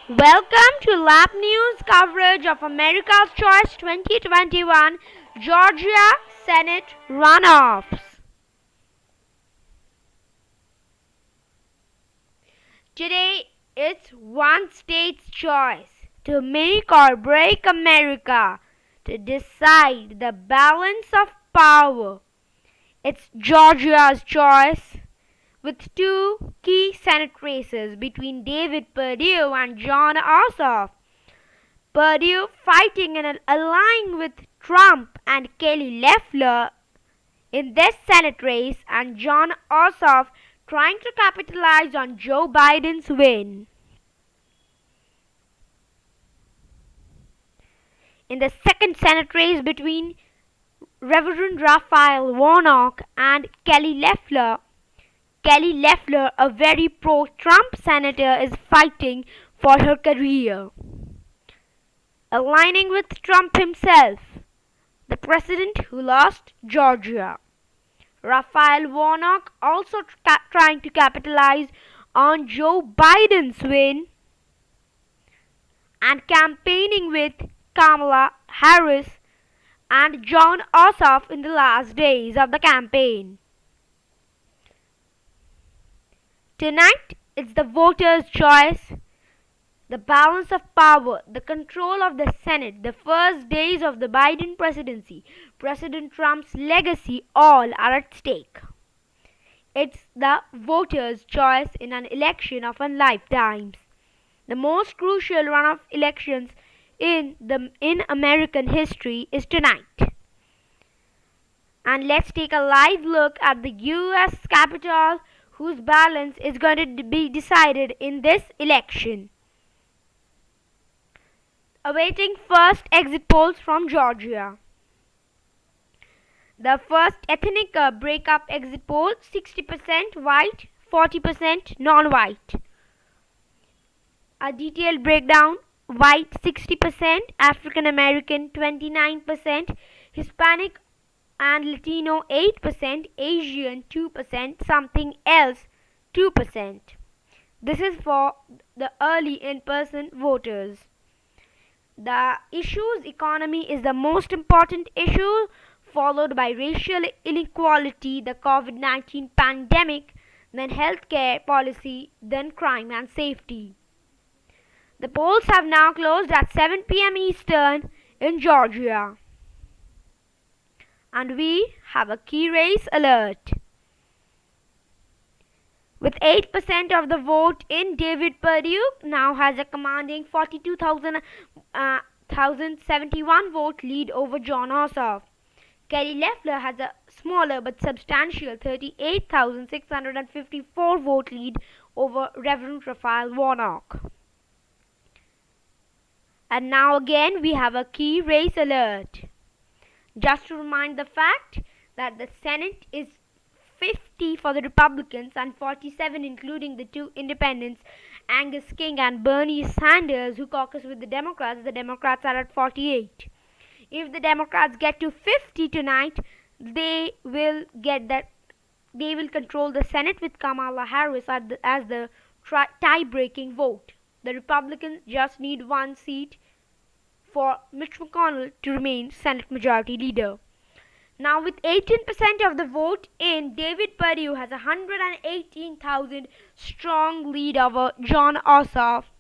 Welcome to Lab News coverage of America's Choice 2021 Georgia Senate runoffs. Today, it's one state's choice to make or break America, to decide the balance of power. It's Georgia's choice, with two key Senate races between David Perdue and Jon Ossoff. Perdue fighting and allying with Trump and Kelly Loeffler in this Senate race, and Jon Ossoff trying to capitalize on Joe Biden's win. In the second Senate race between Reverend Raphael Warnock and Kelly Loeffler, a very pro-Trump senator, is fighting for her career, aligning with Trump himself, the president who lost Georgia. Raphael Warnock also trying to capitalize on Joe Biden's win and campaigning with Kamala Harris and Jon Ossoff in the last days of the campaign. Tonight, it's the voters' choice, the balance of power, the control of the Senate, the first days of the Biden presidency, President Trump's legacy, all are at stake. It's the voters' choice in an election of a lifetime. The most crucial runoff elections in American history is tonight. And let's take a live look at the US Capitol, whose balance is going to be decided in this election. Awaiting first exit polls from Georgia. The first ethnic breakup exit poll: 60% white, 40% non-white. A detailed breakdown: white 60%, African American 29%, Hispanic and Latino 8%, Asian 2%, something else 2%. This is for the early in-person voters. The issues: economy is the most important issue, followed by racial inequality, the COVID-19 pandemic, then healthcare policy, then crime and safety. The polls have now closed at 7 p.m. Eastern in Georgia. And we have a key race alert. With 8% of the vote in, David Perdue now has a commanding 42,071 vote lead over Jon Ossoff. Kelly Loeffler has a smaller but substantial 38,654 vote lead over Reverend Raphael Warnock. And now again we have a key race alert. Just to remind the fact that the Senate is 50 for the Republicans and 47 including the two independents, Angus King and Bernie Sanders, who caucus with the Democrats. The Democrats are at 48. If the Democrats get to 50 tonight, they will control the Senate with Kamala Harris as the tie-breaking vote. The Republicans just need one seat for Mitch McConnell to remain Senate Majority Leader. Now, with 18% of the vote in, David Perdue has a 118,000 strong lead over Jon Ossoff,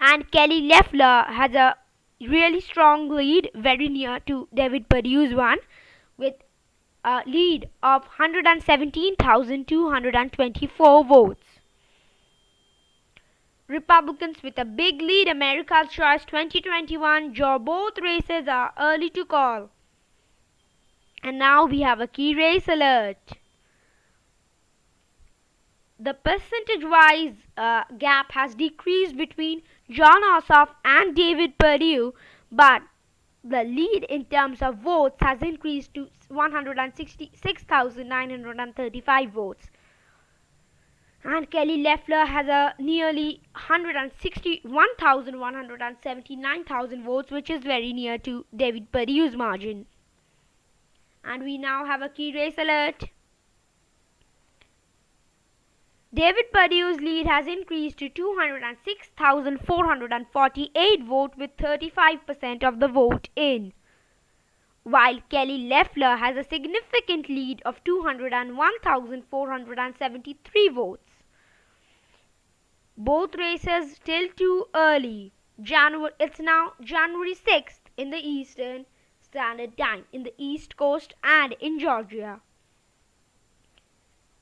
and Kelly Loeffler has a really strong lead, very near to David Perdue's one, with a lead of 117,224 votes. Republicans with a big lead, America's Choice 2021. Both races are early to call. And now we have a key race alert. The percentage-wise gap has decreased between Jon Ossoff and David Perdue, but the lead in terms of votes has increased to 166,935 votes. And Kelly Loeffler has a nearly 161,179 votes, which is very near to David Perdue's margin. And we now have a key race alert. David Perdiu's lead has increased to 206,448 votes with 35% of the vote in, while Kelly Loeffler has a significant lead of 201,473 votes. Both races still too early. It's now January 6th in the Eastern Standard Time in the East Coast and in Georgia.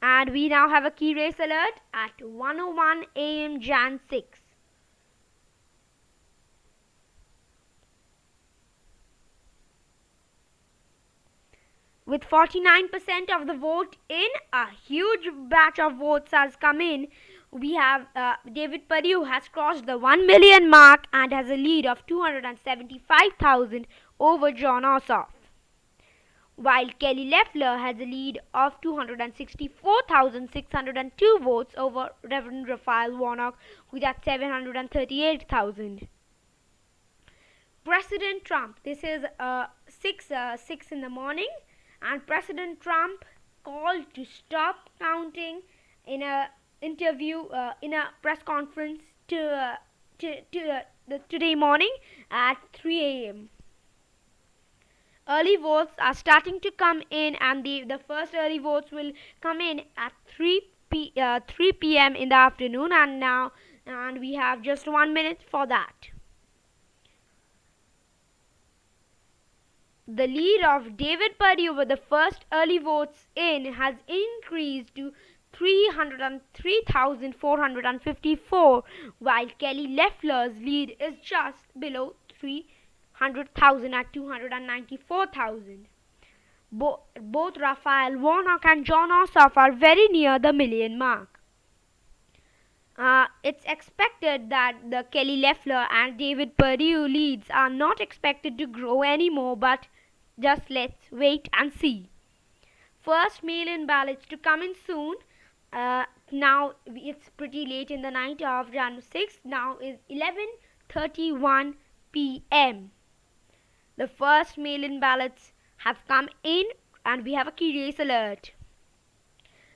And we now have a key race alert at 1:01 a.m. Jan 6. With 49% of the vote in, a huge batch of votes has come in. We have David Perdiu has crossed the 1 million mark and has a lead of 275,000 over Jon Ossoff, while Kelly Loeffler has a lead of 264,602 votes over Reverend Raphael Warnock, who is at 738,000. President Trump. This is 6 in the morning, and President Trump called to stop counting in a interview in a press conference today morning at 3 a.m. Early votes are starting to come in, and the first early votes will come in at 3 p.m. in the afternoon, and we have just 1 minute for that. The lead of David Perdiu with the first early votes in has increased to 303,454, while Kelly Loeffler's lead is just below 300,000 at 294,000. Both Raphael Warnock and Jon Ossoff are very near the million mark. It's expected that the Kelly Loeffler and David Perdiu leads are not expected to grow anymore, but just let's wait and see. First mail-in ballots to come in soon. Now it's pretty late in the night of January 6th. Now is 11:31 p.m. The first mail-in ballots have come in, and we have a key race alert.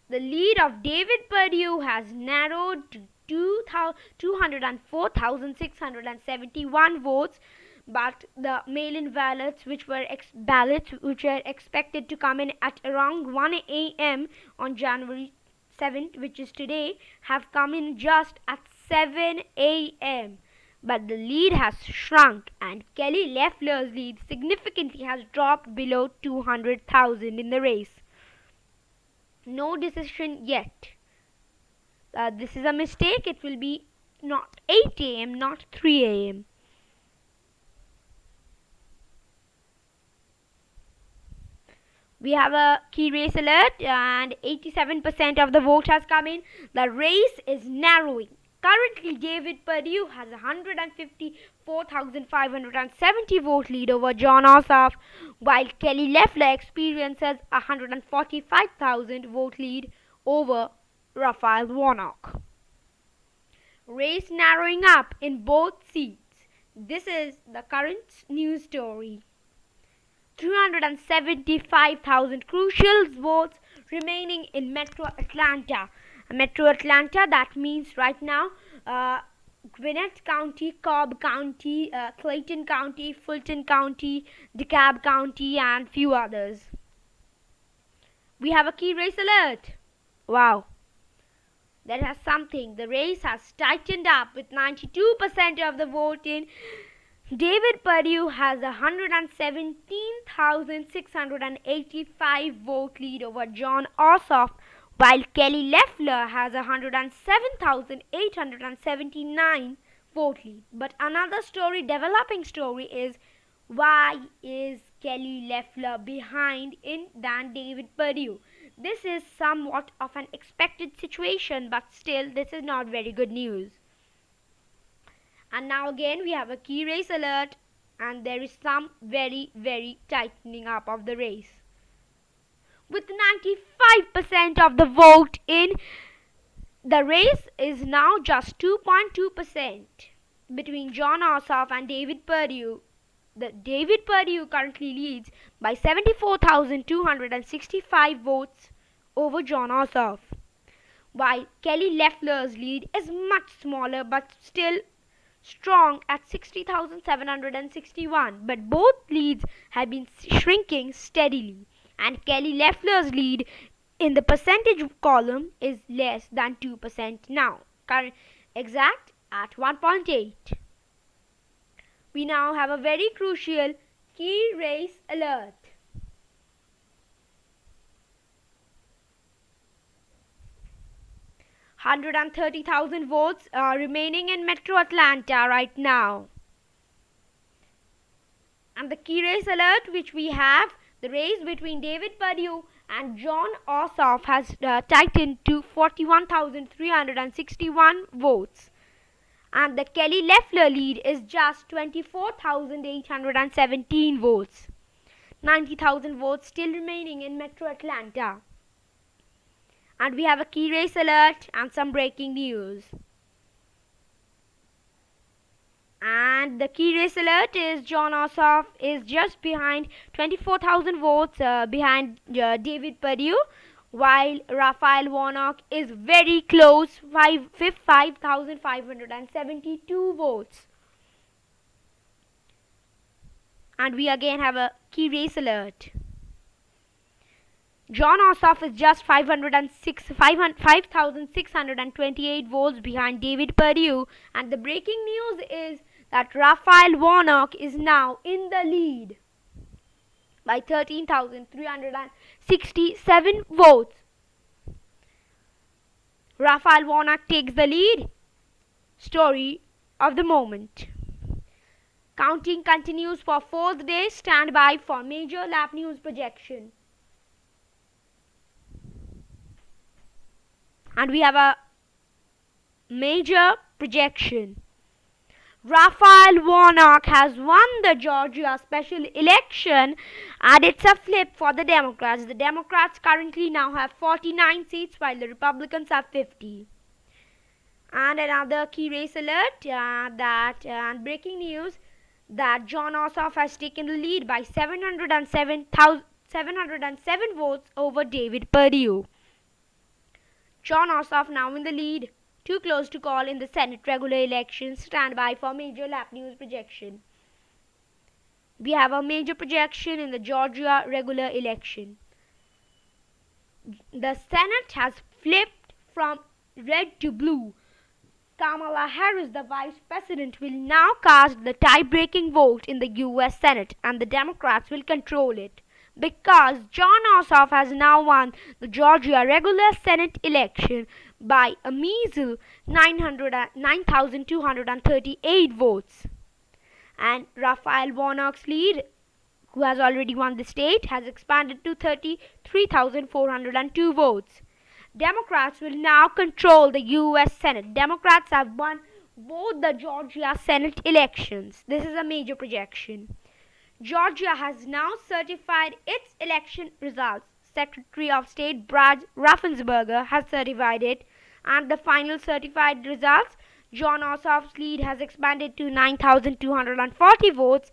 The lead of David Perdiu has narrowed to 204,671 votes, but the mail-in ballots which were expected to come in at around 1 a.m. on January 7th, which is today, have come in just at 7 a.m. But the lead has shrunk, and Kelly Loeffler's lead significantly has dropped below 200,000 in the race. No decision yet. This is a mistake. It will be not 8 a.m., not 3 a.m. We have a key race alert, and 87% of the vote has come in. The race is narrowing. Currently, David Perdiu has 154,570 vote lead over Jon Ossoff, while Kelly Loeffler experiences 145,000 vote lead over Raphael Warnock. Race narrowing up in both seats. This is the current news story. 375,000 crucial votes remaining in Metro Atlanta. Metro Atlanta, that means right now Gwinnett County, Cobb County, Clayton County, Fulton County, DeKalb County, and few others. We have a key race alert. Wow, that has something. The race has tightened up with 92% of the vote in. David Perdiu has 117,685 vote lead over Jon Ossoff, while Kelly Loeffler has 107,879 vote lead. But another developing story is, why is Kelly Loeffler behind than David Perdiu? This is somewhat of an expected situation, but still this is not very good news. And now again we have a key race alert, and there is some very, very tightening up of the race. With 95% of the vote in, the race is now just 2.2% between Jon Ossoff and David Perdiu. The David Perdiu currently leads by 74,265 votes over Jon Ossoff, while Kelly Loeffler's lead is much smaller but still strong at 60,761. But both leads have been shrinking steadily, and Kelly Loeffler's lead in the percentage column is less than 2% now, exact at 1.8. We now have a very crucial key race alert. 130,000 votes are remaining in Metro Atlanta right now. And the key race alert which we have, the race between David Perdue and Jon Ossoff has tightened to 41,361 votes. And the Kelly Loeffler lead is just 24,817 votes. 90,000 votes still remaining in Metro Atlanta. And we have a key race alert and some breaking news. And the key race alert is Jon Ossoff is just behind 24,000 votes behind David Perdue, while Raphael Warnock is very close, 5,572 votes. And we again have a key race alert. Jon Ossoff is just 5,628 votes behind David Perdue, and the breaking news is that Raphael Warnock is now in the lead by 13,367 votes. Raphael Warnock takes the lead. Story of the moment. Counting continues for fourth day. Stand by for major lap news projection. And we have a major projection. Raphael Warnock has won the Georgia special election, and it's a flip for the Democrats. The Democrats currently now have 49 seats while the Republicans have 50. And another key race alert and breaking news that Jon Ossoff has taken the lead by 707 votes over David Perdue. Jon Ossoff now in the lead. Too close to call in the Senate regular elections. Stand by for major lap news projection. We have a major projection in the Georgia regular election. The Senate has flipped from red to blue. Kamala Harris, the Vice President, will now cast the tie-breaking vote in the US Senate, and the Democrats will control it, because Jon Ossoff has now won the Georgia regular Senate election by a measly 9,238 votes. And Raphael Warnock's lead, who has already won the state, has expanded to 33,402 votes. Democrats will now control the US Senate. Democrats have won both the Georgia Senate elections. This is a major projection. Georgia has now certified its election results. Secretary of State Brad Raffensperger has certified it, and the final certified results, Jon Ossoff's lead has expanded to 9,240 votes,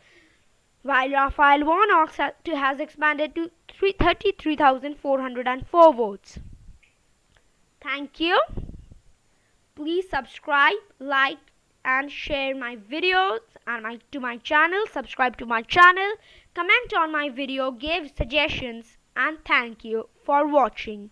while Raphael Warnock has expanded to 33,404 votes. Thank you. Please subscribe, like, and share my videos and to my channel. Subscribe to my channel, comment on my video, give suggestions, and thank you for watching.